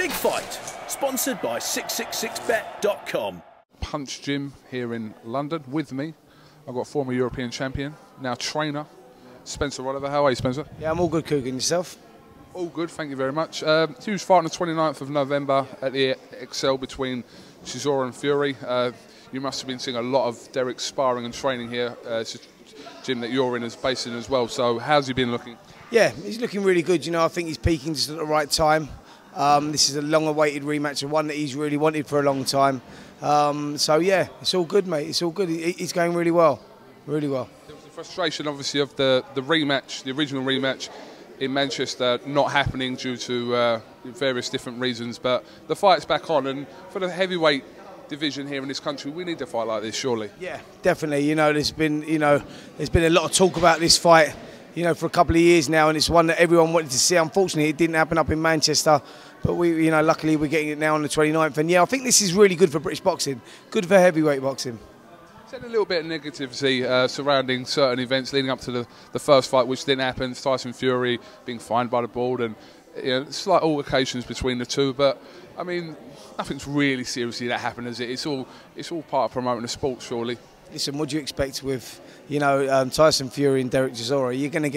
Big Fight, sponsored by 666bet.com. Punch Gym here in London. With me, I've got former European champion, now trainer, Spencer Oliver. How are you, Spencer? Yeah, I'm all good, Coogan. Yourself? All good, thank you very much. Huge fight on the 29th of November at the Excel between Chisora and Fury. You must have been seeing a lot of Derek sparring and training here. It's a gym that you're in as based in as well. So how's he been looking? Yeah, he's looking really good. You know, I think he's peaking just at the right time. This is a long-awaited rematch, and one that he's really wanted for a long time. So yeah, it's all good, mate. It's all good. He's going really well, really well. There was the frustration, obviously, of the rematch, the original rematch in Manchester, not happening due to various different reasons. But the fight's back on, and for the heavyweight division here in this country, we need a fight like this, surely. Yeah, definitely. You know, there's been a lot of talk about this fight, you know, for a couple of years now, and it's one that everyone wanted to see. Unfortunately, it didn't happen up in Manchester, but we, you know, luckily we're getting it now on the 29th. And yeah, I think this is really good for British boxing, good for heavyweight boxing. There's a little bit of negativity surrounding certain events leading up to the first fight, which didn't happen. Tyson Fury being fined by the board, and you know, slight altercations between the two. But I mean, nothing's really seriously that happened, is it? It's all part of promoting the sport, surely. Listen, what do you expect with, you know, Tyson Fury and DERECK CHSIORA? You're gonna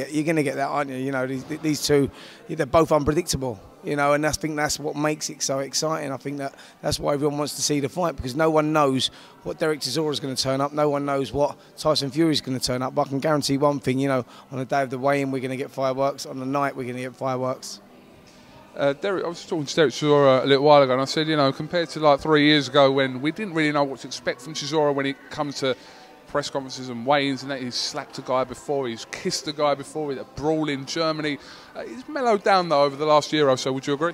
get that, aren't you? You know, these two, they're both unpredictable. You know, and I think that's what makes it so exciting. I think that's why everyone wants to see the fight, because no one knows what DERECK CHSIORA is going to turn up. No one knows what Tyson Fury is going to turn up. But I can guarantee one thing, you know, on the day of the weigh-in, we're going to get fireworks. On the night, we're going to get fireworks. I was talking to DERECK CHSIORA a little while ago, and I said, you know, compared to like 3 years ago when we didn't really know what to expect from CHSIORA when it comes to press conferences and weigh-ins, and that he's slapped a guy before, he's kissed a guy before, with a brawl in Germany. He's mellowed down though over the last year or so. Would you agree?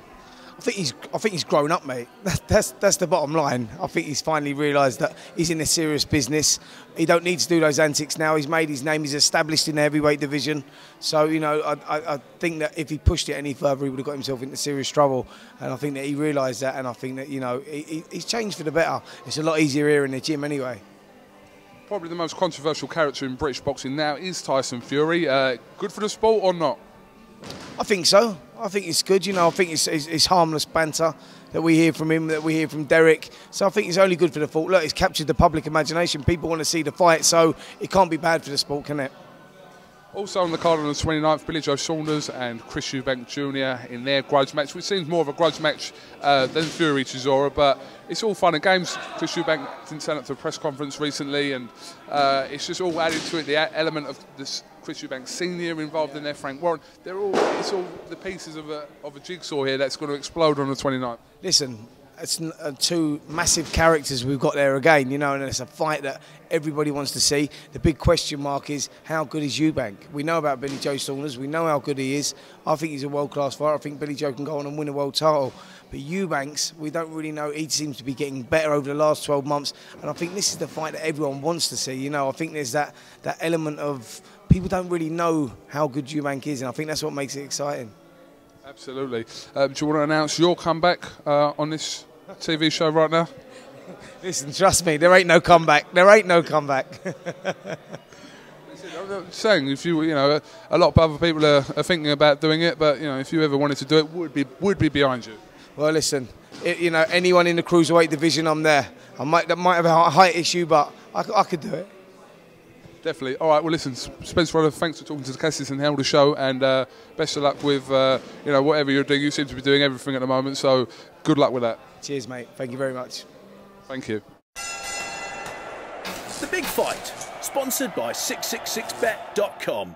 I think he's grown up, mate. That's the bottom line. I think he's finally realised that he's in a serious business. He don't need to do those antics now. He's made his name. He's established in the heavyweight division. So, you know, I think that if he pushed it any further, he would have got himself into serious trouble. And I think that he realised that. And I think that, you know, he's changed for the better. It's a lot easier here in the gym anyway. Probably the most controversial character in British boxing now is Tyson Fury. Good for the sport or not? I think so. I think it's good. You know, I think it's harmless banter that we hear from him, that we hear from Derek. So I think it's only good for the sport. Look, it's captured the public imagination. People want to see the fight, so it can't be bad for the sport, can it? Also on the card on the 29th, Billy Joe Saunders and Chris Eubank Jr. in their grudge match, which seems more of a grudge match than Fury CHSIORA, but it's all fun and games. Chris Eubank didn't turn up to a press conference recently, and it's just all added to it. The element of this Chris Eubank Sr. involved in there, Frank Warren. It's all the pieces of a jigsaw here that's going to explode on the 29th. Listen, it's two massive characters we've got there again, you know, and it's a fight that everybody wants to see. The big question mark is, how good is Eubank? We know about Billy Joe Saunders. We know how good he is. I think he's a world-class fighter. I think Billy Joe can go on and win a world title. But Eubanks, we don't really know. He seems to be getting better over the last 12 months. And I think this is the fight that everyone wants to see. You know, I think there's that element of people don't really know how good Eubank is, and I think that's what makes it exciting. Absolutely. Do you want to announce your comeback on this TV show right now? Listen, trust me, there ain't no comeback. There ain't no comeback. I'm saying, if you know, a lot of other people are thinking about doing it, but you know, if you ever wanted to do it, would be behind you. Well, listen, you know, anyone in the cruiserweight division, I'm there. That might have a height issue, but I could do it. Definitely. All right. Well, listen, Spencer, thanks for talking to the Cassis and Helder show, and best of luck with you know, whatever you're doing. You seem to be doing everything at the moment, so good luck with that. Cheers, mate. Thank you very much. Thank you. The Big Fight, sponsored by 666bet.com.